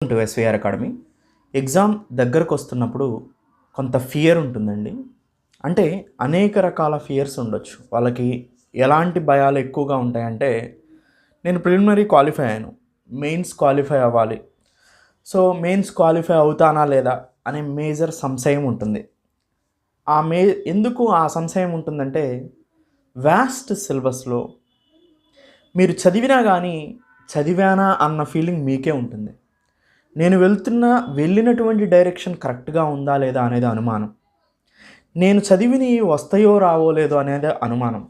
To SVR academy. Exam దగ్గరకు వస్తున్నప్పుడు కొంత ఫియర్ ఉంటుందండి. అంటే అనేక రకాల ఫియర్స్ ఉండొచ్చు. వాళ్ళకి ఎలాంటి భయాలు ఎక్కువగా ఉంటాయంటే, నేను ప్రిలిమినరీ క్వాలిఫై అయ్యాను, మెయిన్స్ క్వాలిఫై అవ్వాలి. సో మెయిన్స్ క్వాలిఫై అవుతానా లేదా అనే మేజర్ సంశయం ఉంటుంది. ఎందుకు ఆ సంశయం ఉంటుందంటే, వాస్ట్ సిలబస్లో మీరు చదివినా కానీ చదివానా అన్న ఫీలింగ్ మీకే ఉంటుంది. నేను వెళ్ళినటువంటి డైరెక్షన్ కరెక్ట్గా ఉందా లేదా అనేది అనుమానం. నేను చదివిని వస్తాయో రావో లేదో అనేది అనుమానం.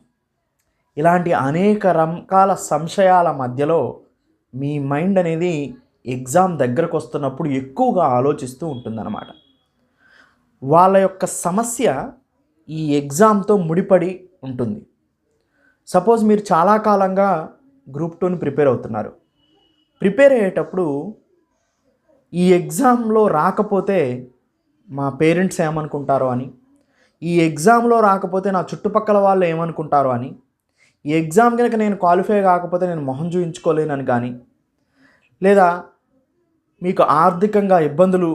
ఇలాంటి అనేక రకాల సంశయాల మధ్యలో మీ మైండ్ అనేది ఎగ్జామ్ దగ్గరకు వస్తున్నప్పుడు ఎక్కువగా ఆలోచిస్తూ ఉంటుందన్నమాట. వాళ్ళ యొక్క సమస్య ఈ ఎగ్జామ్తో ముడిపడి ఉంటుంది. సపోజ్ మీరు చాలా కాలంగా గ్రూప్ 2ని ప్రిపేర్ అవుతున్నారు. ప్రిపేర్ అయ్యేటప్పుడు ఈ ఎగ్జామ్లో రాకపోతే మా పేరెంట్స్ ఏమనుకుంటారో అని, ఈ ఎగ్జామ్లో రాకపోతే నా చుట్టుపక్కల వాళ్ళు ఏమనుకుంటారో అని, ఈ ఎగ్జామ్ కనుక నేను క్వాలిఫై కాకపోతే నేను మొహం చూయించుకోలేనని కానీ, లేదా మీకు ఆర్థికంగా ఇబ్బందులు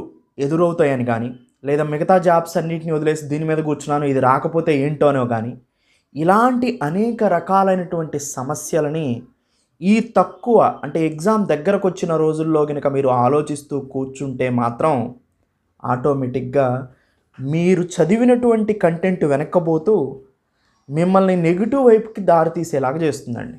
ఎదురవుతాయని కానీ, లేదా మిగతా జాబ్స్ అన్నింటినీ వదిలేసి దీని మీద కూర్చున్నాను ఇది రాకపోతే ఏంటోనో కానీ, ఇలాంటి అనేక రకాలైనటువంటి సమస్యలని ఈ తక్కువ అంటే ఎగ్జామ్ దగ్గరకు వచ్చిన రోజుల్లో కనుక మీరు ఆలోచిస్తూ కూర్చుంటే మాత్రం ఆటోమేటిక్గా మీరు చదివినటువంటి కంటెంట్ వెనక్కబోతూ మిమ్మల్ని నెగిటివ్ వైపుకి దారితీసేలాగా చేస్తుందండి.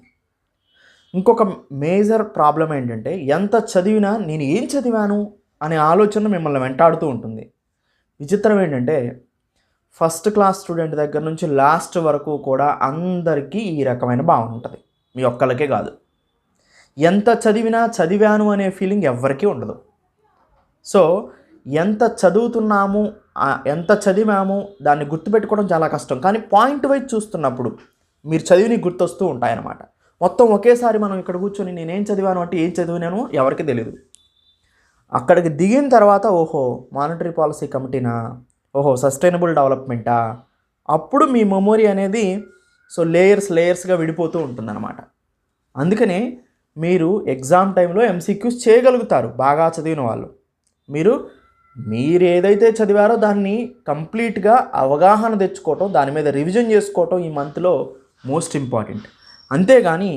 ఇంకొక మేజర్ ప్రాబ్లం ఏంటంటే, ఎంత చదివినా నేను ఏం చదివాను అనే ఆలోచన మిమ్మల్ని వెంటాడుతూ ఉంటుంది. విచిత్రం ఏంటంటే, ఫస్ట్ క్లాస్ స్టూడెంట్ దగ్గర నుంచి లాస్ట్ వరకు కూడా అందరికీ ఈ రకమైన భావన ఉంటుంది. మీ ఒక్కళ్ళకే కాదు. ఎంత చదివినా చదివాను అనే ఫీలింగ్ ఎవ్వరికీ ఉండదు. సో ఎంత చదువుతున్నాము, ఎంత చదివాము దాన్ని గుర్తుపెట్టుకోవడం చాలా కష్టం. కానీ పాయింట్ వైజ్ చూస్తున్నప్పుడు మీరు చదివిని గుర్తొస్తూ ఉంటాయన్నమాట. మొత్తం ఒకేసారి మనం ఇక్కడ కూర్చొని నేనేం చదివాను అంటే ఏం చదివినాను ఎవరికి తెలియదు. అక్కడికి దిగిన తర్వాత ఓహో మానిటరీ పాలసీ కమిటీనా, ఓహో సస్టైనబుల్ డెవలప్మెంటా, అప్పుడు మీ మెమొరీ అనేది లేయర్స్గా విడిపోతూ ఉంటుందన్నమాట. అందుకనే మీరు ఎగ్జామ్ టైంలో ఎంసీక్యూస్ చేయగలుగుతారు బాగా చదివిన వాళ్ళు. మీరు ఏదైతే చదివారో దాన్ని కంప్లీట్గా అవగాహన తెచ్చుకోవటం, దాని మీద రివిజన్ చేసుకోవటం ఈ మంత్లో మోస్ట్ ఇంపార్టెంట్. అంతేగాని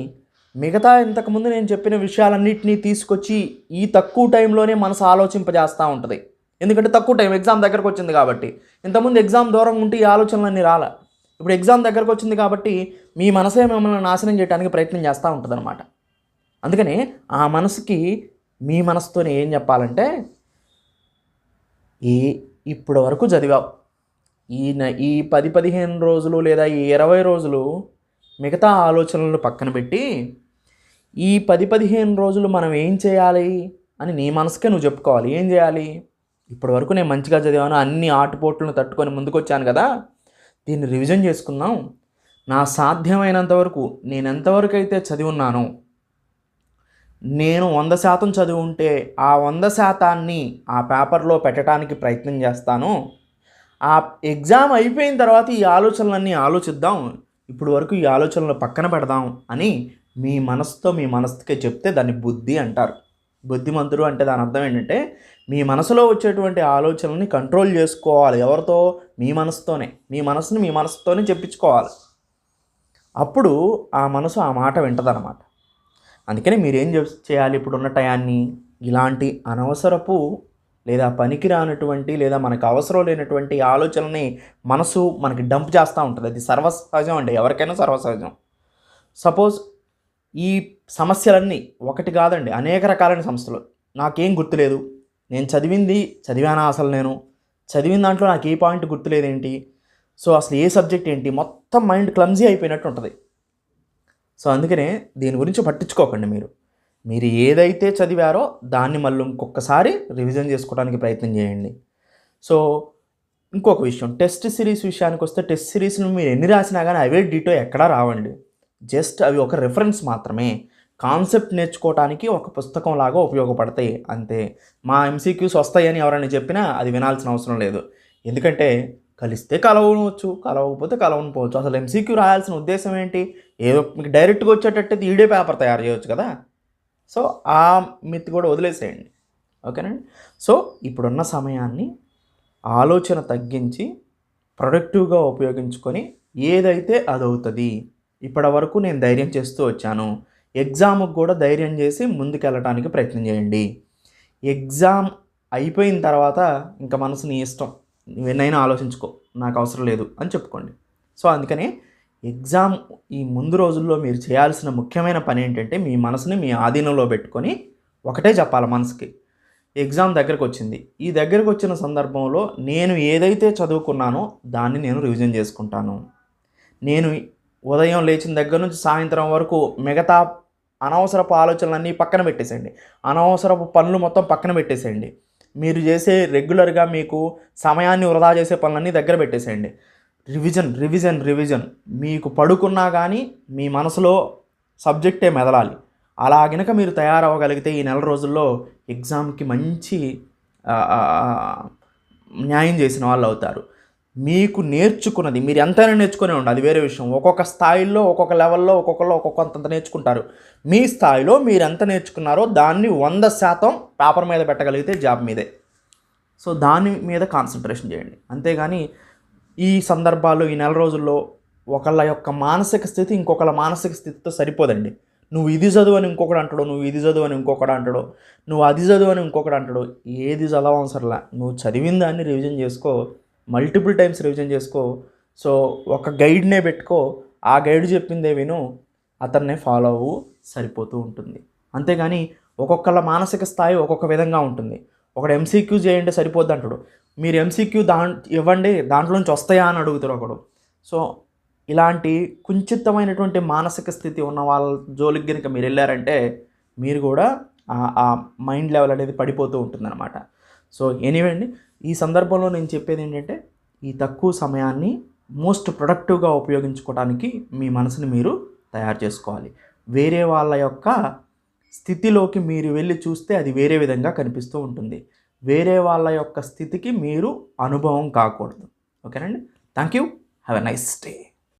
మిగతా ఇంతకుముందు నేను చెప్పిన విషయాలన్నింటినీ తీసుకొచ్చి ఈ తక్కువ టైంలోనే మనసు ఆలోచింపజేస్తూ ఉంటుంది. ఎందుకంటే తక్కువ టైం ఎగ్జామ్ దగ్గరకు వచ్చింది కాబట్టి. ఇంతకుముందు ఎగ్జామ్ దూరంగా ఉంటే ఈ ఆలోచనలన్నీ రాలే. ఇప్పుడు ఎగ్జామ్ దగ్గరకు వచ్చింది కాబట్టి మీ మనసే మిమ్మల్ని నాశనం చేయడానికి ప్రయత్నం చేస్తూ ఉంటుంది అనమాట. అందుకని ఆ మనసుకి మీ మనసుతోనే ఏం చెప్పాలంటే, ఇప్పటి వరకు చదివావు, ఈ 10-15 రోజులు లేదా ఈ 20 రోజులు మిగతా ఆలోచనలను పక్కన పెట్టి ఈ 10-15 రోజులు మనం ఏం చేయాలి అని నీ మనసుకే నువ్వు చెప్పుకోవాలి. ఏం చేయాలి? ఇప్పటి వరకు నేను మంచిగా చదివాను, అన్ని ఆటుపోట్లను తట్టుకొని ముందుకు వచ్చాను కదా, దీన్ని రివిజన్ చేసుకుందాం. నా సాధ్యమైనంత వరకు నేను ఎంతవరకు అయితే చదివి ఉన్నానో, నేను 100% చదివి ఉంటే ఆ 100% ఆ పేపర్లో పెట్టడానికి ప్రయత్నం చేస్తాను. ఆ ఎగ్జామ్ అయిపోయిన తర్వాత ఈ ఆలోచనలన్నీ ఆలోచిద్దాం, ఇప్పుడు వరకు ఈ ఆలోచనలు పక్కన పెడదాం అని మీ మనసుకే చెప్తే దాన్ని బుద్ధి అంటారు. బుద్ధిమంతుడు అంటే దాని అర్థం ఏంటంటే, మీ మనసులో వచ్చేటువంటి ఆలోచనల్ని కంట్రోల్ చేసుకోవాలి. ఎవరితో? మీ మనసుతోనే. మీ మనసుతోనే చెప్పించుకోవాలి. అప్పుడు ఆ మనసు ఆ మాట వింటదన్నమాట. అందుకని మీరేం చేయాలి? ఇప్పుడున్న టయాన్ని ఇలాంటి అనవసరపు లేదా పనికిరానటువంటి లేదా మనకు అవసరం లేనటువంటి ఆలోచనల్ని మనసు మనకి డంప్ చేస్తూ ఉంటుంది. అది సర్వసహజం అండి, ఎవరికైనా సర్వసహజం. సపోజ్ ఈ సమస్యలన్నీ ఒకటి కాదండి, అనేక రకాలైన సమస్యలు. నాకేం గుర్తులేదు, నేను చదివానా, అసలు నేను చదివిన దాంట్లో నాకు ఏ పాయింట్ గుర్తులేదేంటి, సో అసలు ఏ సబ్జెక్ట్ ఏంటి, మొత్తం మైండ్ క్లమ్జీ అయిపోయినట్టు ఉంటుంది. సో అందుకనే దీని గురించి పట్టించుకోకండి. మీరు ఏదైతే చదివారో దాన్ని మళ్ళీ ఇంకొకసారి రివిజన్ చేసుకోవడానికి ప్రయత్నం చేయండి. సో ఇంకొక విషయం, టెస్ట్ సిరీస్ విషయానికి వస్తే, టెస్ట్ సిరీస్ను మీరు ఎన్ని రాసినా కానీ అవే డీటో ఎక్కడా రావండి. జస్ట్ అవి ఒక రిఫరెన్స్ మాత్రమే. కాన్సెప్ట్ నేర్చుకోవడానికి ఒక పుస్తకం లాగా ఉపయోగపడతాయి అంతే. మా ఎంసీక్యూస్ వస్తాయని ఎవరైనా చెప్పినా అది వినాల్సిన అవసరం లేదు. ఎందుకంటే కలిస్తే కలవవచ్చు, కలవకపోతే కలవకపోవచ్చు. అసలు ఎంసీక్యూ రాయాల్సిన ఉద్దేశం ఏంటి? ఏదో మీకు డైరెక్ట్గా వచ్చేటట్టు ఈడే పేపర్ తయారు చేయవచ్చు కదా. సో ఆ మిత్ కూడా వదిలేసేయండి. ఓకేనండి. సో ఇప్పుడున్న సమయాన్ని ఆలోచన తగ్గించి ప్రొడక్టివ్గా ఉపయోగించుకొని ఏదైతే అదవుతుంది. ఇప్పటి వరకు నేను ధైర్యం చేస్తూ వచ్చాను. ఎగ్జామ్‌కి కూడా ధైర్యం చేసి ముందుకెళ్ళటానికి ప్రయత్నం చేయండి. ఎగ్జామ్ అయిపోయిన తర్వాత ఇంక మనసు నీ ఇష్టం. నువ్వెన్నైనా ఆలోచించుకో. నాకు అవసరం లేదు అని చెప్పుకోండి. సో అందుకనే ఎగ్జామ్ ఈ ముందు రోజుల్లో మీరు చేయాల్సిన ముఖ్యమైన పని ఏంటంటే మీ మనసుని మీ ఆధీనంలో పెట్టుకొని ఒకటే చెప్పాలి మనసుకి. ఎగ్జామ్ దగ్గరకొచ్చింది. ఈ దగ్గరకొచ్చిన సందర్భంలో నేను ఏదైతే చదువుకున్నానో దాన్ని నేను రివిజన్ చేసుకుంటాను. నేను ఉదయం లేచిన దగ్గర నుంచి సాయంత్రం వరకు మిగతా అనవసరపు ఆలోచనలన్నీ పక్కన పెట్టేసేయండి. అనవసరపు పనులు మొత్తం పక్కన పెట్టేసేయండి. మీరు చేసే రెగ్యులర్‌గా మీకు సమయాన్ని వృధా చేసే పనులన్నీ దగ్గర పెట్టేసేయండి. Revision, revision, revision. మీకు పడుకున్నా గానీ మీ మనసులో సబ్జెక్టే మెదలాలి. అలా గనక మీరు తయారవ్వగలిగితే ఈ నెల రోజుల్లో ఎగ్జామ్‌కి మంచి న్యాయం చేసిన వాళ్ళవుతారు. మీకు నేర్చుకున్నది మీరు ఎంతైనా నేర్చుకునే ఉండాలి, అది వేరే విషయం. ఒక్కొక్క స్థాయిల్లో, ఒక్కొక్క లెవెల్‌లో ఒక్కొక్కళ్ళు ఒక్కొక్కంత నేర్చుకుంటారు. మీ స్థాయిలో మీరెంత నేర్చుకున్నారో దాన్ని 100% పేపర్ మీద పెట్టగలిగితే జాబ్ మీదే. సో దాని మీద కాన్సంట్రేషన్ చేయండి. అంతేగాని ఈ సందర్భాల్లో ఈ నెల రోజుల్లో ఒకళ్ళ యొక్క మానసిక స్థితి ఇంకొకళ్ళ మానసిక స్థితితో సరిపోదండి. నువ్వు ఇది చదువు అని ఇంకొకడు అంటాడు, నువ్వు ఇది చదువు అని ఇంకొకడు అంటాడు, నువ్వు అది చదువు అని ఇంకొకడు అంటాడు. ఏది చదవవసరంలా. నువ్వు చదివిన దాన్ని రివిజన్ చేసుకో, మల్టిపుల్ టైమ్స్ రివిజన్ చేసుకో. సో ఒక గైడ్నే పెట్టుకో, ఆ గైడ్ చెప్పిందే విను, అతన్నే ఫాలో అవ్వు, సరిపోతూ ఉంటుంది. అంతేగాని ఒక్కొక్కళ్ళ మానసిక స్థాయి ఒక్కొక్క విధంగా ఉంటుంది. ఒకడు ఎంసీక్యూ చేయండి సరిపోద్ది అంటాడు, మీరు ఎంసీక్యూ ఇవ్వండి దాంట్లోంచి వస్తాయా అని అడుగుతారు ఒకడు. సో ఇలాంటి కుంచితమైనటువంటి మానసిక స్థితి ఉన్న వాళ్ళ జోలికి గనుక మీరు వెళ్ళారంటే మీరు కూడా ఆ మైండ్ లెవెల్ అనేది పడిపోతూ ఉంటుందన్నమాట. సో ఎనీవే అండి, ఈ సందర్భంలో నేను చెప్పేది ఏంటంటే ఈ తక్కువ సమయాన్ని మోస్ట్ ప్రొడక్టివ్గా ఉపయోగించుకోవడానికి మీ మనసుని మీరు తయారు చేసుకోవాలి. వేరే వాళ్ళ యొక్క స్థితిలోకి మీరు వెళ్ళి చూస్తే అది వేరే విధంగా కనిపిస్తూ ఉంటుంది. వేరే వాళ్ళ యొక్క స్థితికి మీరు అనుభవం కాకూడదు. ఓకేనండి. Thank you. Have a nice day.